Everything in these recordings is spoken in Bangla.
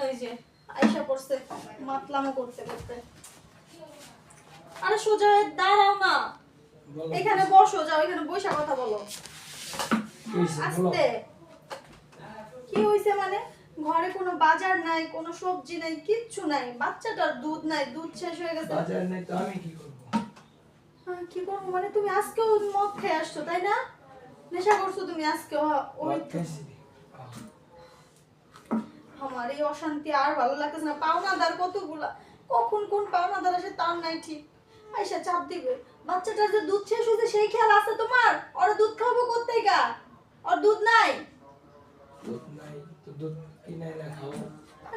ওই যে আয়শা পড়ছে মাতলামো করতে করতে। আরে সোজা হয়ে দাঁড়াও না, এখানে বসো, যাও এখানে বসে কথা বলো। আস্তে। কি হইছে মানে? ঘরে কোনো বাজার নাই, কোনো সবজি নাই, কিচ্ছু নাই, বাচ্চাটার দুধ নাই, দুধ শেষ হয়ে গেছে। বাজার নাই তো আমি কি করব? হ্যাঁ কি করবো মানে? তুমি আজকেও মদ খেয়ে আসছো তাই না? নেশা করছো তুমি আজকেও? ওই তো। আমার এই অশান্তি আর ভালো লাগতেছে না। পাওনাদার কতগুলা, কখন কোন পাওনাদার আসে তার নাই ঠিক। আয়শা চাপ দিবে। বাচ্চাটার যে দুধ শেষ হয়েছে সেই খেয়াল আছে তোমার? ওরা দুধ খাবো কোত্থেকে? ওর দুধ নাই। দুধ নাই তো দুধ কিনে না খাবো।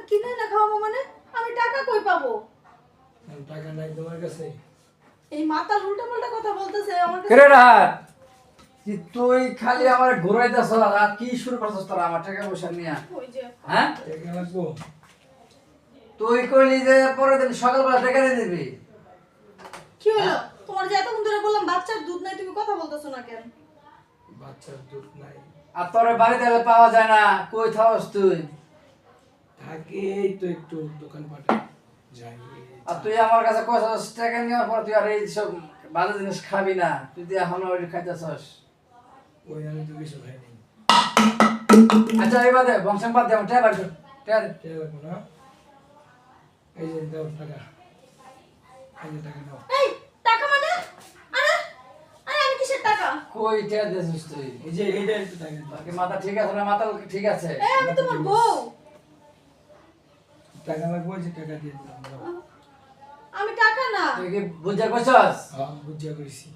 কিনে না খাওয়াবো মানে? আমি টাকা কই পাবো? টাকা নাই তোমার কাছে? এই মাতাল উল্টা পাল্টা কথা বলতেছে আমার কাছে। কেরে রাত তুই খালি আমার ঘুরাইতেছ আর কি শুরু করছস তোরা আমার টাকা পয়সা নিয়া? ওই যে হ্যাঁ টাকা লাগবো? তুই কইলি যে পরের দিন সকালবেলা টাকা দিয়ে দিবি। কি হলো তোমার? যে এতক্ষণ ধরে বললাম বাচ্চার দুধ নাই, তুমি কথা বলতেছো না কেন? বাচ্চার দুধ নাই। আর তোর বাড়িতে এলে পাওয়া যায় না, কই থাকস তুই? থাকে এই তো একটু দোকান পাটে যাই। আর তুই আমার কাছে কইছস টাকা নেওয়ার পর তুই আর এই সব ভালো জিনিস খাবি না, তুই তুই এখন ওই খাইতেছস। ওই আমি তো কিছু খাই নাই। আচ্ছা এই বাদে বংশম বাদ দে, আমার টাকা বার কর, টাকা দে। টাকা লাগবো না? এই যে দাও টাকা। এই যে টাকা দাও। এই টাকা মানে? আরে আরে আমি কিসের টাকা? কই টাকা দিছিস তুই? এই যে এইটা একটু টাকা দাও। বাকি মাথা ঠিক আছে না? মাথা ঠিক আছে? এই আমি তোমার বউ। টাকা লাগবো, এই যে টাকা দিয়ে দিলাম দাও। আমি টাকা না। তুই কি বুঝা কইছস? হ্যাঁ বুঝিয়া কইছি।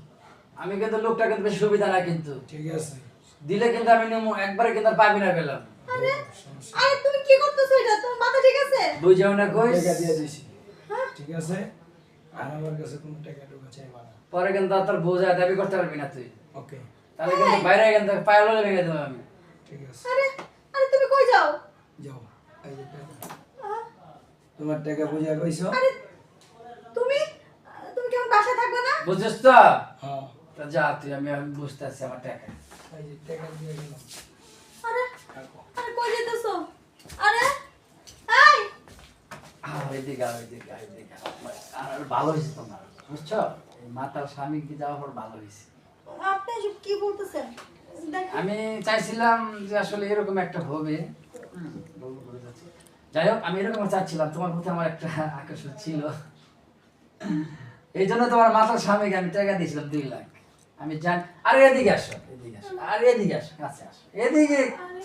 আমি কিন্তু লোকটা কিন্তু বেশি সুবিধা না কিন্তু। ঠিক আছে। দিলে কিন্তু আমি নেবো একবারে কিন্তু আর পাবি না পেলাম। আরে সমস্যা আরে তুমি কি করতেছো? এটা তোমার মাথা ঠিক আছে? বুঝাও না কইস। টাকা দিয়ে দিছি। হ্যাঁ? ঠিক আছে। আর আমার কাছে কোনো টাকা টুকা চাইবা না। পরে কিন্তু আর তোর বোঝা দাবি করতে পারবি না তুই। ওকে তাহলে কিন্তু বাইরে কিন্তু পায়লো ভেঙে দেবো আমি। ঠিক আছে। আরে আরে তুমি কই যাও? যাও। এই যে টাকা। আহ, তোমার টাকা বুঝিয়া কইছো? আরে তুমি তুমি কেমন বাসায় থাকবে না? বুঝছিস তো? হ্যাঁ। তা যা তুই, আমি বুঝতে আছি আমার টাকা। এই যে টাকা দিয়ে গেলাম। আরে রাখো। আরে কই যেতেছো? আরে এই এদিকে আও, এদিকে আও, এদিকে আও। আর ভালো হয়েছে তোমার, বুঝছো? এই মাতার স্বামী কি যাওয়ার পর ভালো হয়েছে। আপনি এসব কি বলতেছেন? দেখেন আমি চাইছিলাম যে আসলে এরকম একটা হবে। বলবো বলে যাচ্ছে। যাই হোক, আমি এরকম চাচ্ছিলাম, তোমার প্রতি আমার একটা আকর্ষণ ছিল। এই জন্য তোমার মাতার স্বামীকে আমি টাকা দিয়েছিলাম 2 লাখ। আমি জান, আরে এদিকে আসো, এদিকে আসো, আরে এদিকে আসো, কাছে আসো, এদিকে। আরে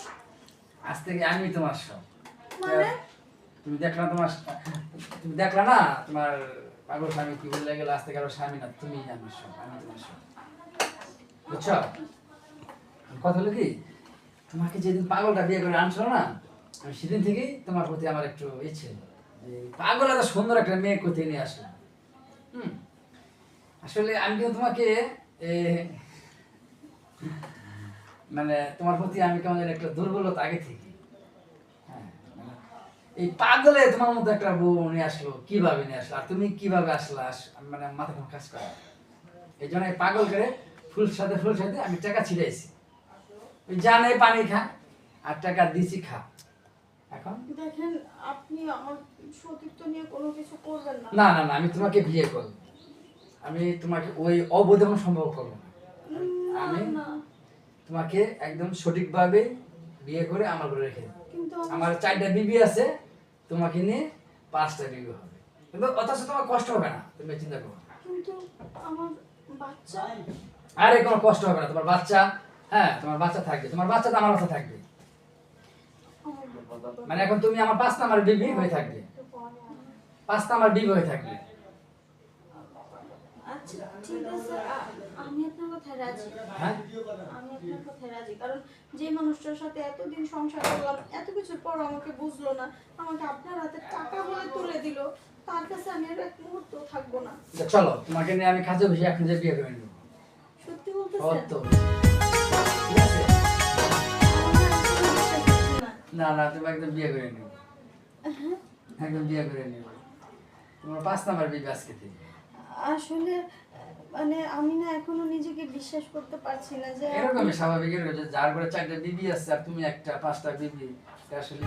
আজ থেকে আমি তোমার সব। মানে তুমি দেখলা তোমার, তুমি দেখলা না তোমার পাগল স্বামী কি বলে গেল? আজ থেকে আর ওর স্বামী না, তুমি আমার সব, আমি তোমার সব। বুঝছো? কথা হলো কি, তোমাকে যেদিন পাগলটা বিয়ে করে আনছো না, আমি সেদিন থেকেই তোমার প্রতি আমার একটু ইচ্ছে হলো যে পাগল এত সুন্দর একটা মেয়ে কোথায় নিয়ে আসলাম। আসলে আমি কিন্তু তোমাকে মানে তোমার প্রতি আমি কেমন যেন একটা দুর্বলতা আগে থেকে। হ্যাঁ, মানে এই পাগলে তোমার মতো একটা বউ নিয়ে আসলো, কিভাবে নিয়ে আসলো, আর তুমি কিভাবে আসলা, মানে মাথা কোনো কাজ করে। এই জন্য এই পাগল করে ফুল সাথে আমি টাকা ছিটাইছি। ওই জানে পানি খা, আর টাকা দিছি খা। এখন দেখেন আপনি আমার সতীত্ব নিয়ে কোনো কিছু করবেন না। না না না, আমি তোমাকে বিয়ে করব। আমি তোমাকে ওই অবৈধ কোনো সম্পর্ক করবো না। না আমি না তোমাকে একদম সঠিকভাবে বিয়ে করে আমার ঘরে রেখে দেবো। কিন্তু আমার 4টা বিবি আছে, তোমাকে নিয়ে 5টা বিবি হবে। কিন্তু অথচ তোমার কষ্ট হবে না, তুমি চিন্তা করো না। কিন্তু আমার বাচ্চা। আরে কোনো কষ্ট হবে না, তোমার বাচ্চা, হ্যাঁ তোমার বাচ্চা থাকবে, তোমার বাচ্চা তো আমার বাচ্চা থাকবে। আমার বাবা মানে এখন তুমি আমার 5 নাম্বার বিবি হয়ে থাকবে, 5 নাম্বার বিবি হয়ে থাকবে। আচ্ছা ঠিক আছে, আমি আপনার কথায় রাজি। হ্যাঁ আমি আপনার কথায় রাজি, কারণ যে মানুষটার সাথে এতদিন সংসার করলাম, এত কিছুর পর আমাকে বুঝলো না, আমাকে আপনার হাতে টাকা বলে তুলে দিল, তার কাছে আমি আর এক মুহূর্ত থাকবো না। তো চলো, তোমাকে নিয়ে আমি কাজে বসে এখন যে বিয়ে করে নেবো। সত্যি বলতেছেন? সত্য। ঠিক আছে? আমার আসলে বিশ্বাস হচ্ছে না। না না, তুমি একদম বিয়ে করে নেবো, একদম বিয়ে করে নেবো। তোমার 5 নাম্বার বিবি আজকে থেকে। আসলে মানে আমি না এখনো নিজেকে বিশ্বাস করতে পারছি না যে এরকমই স্বাভাবিক, এরকম যে যার ঘরে 4টা বিবি আছে আর তুমি একটা 5টা বিবি, এটা আসলে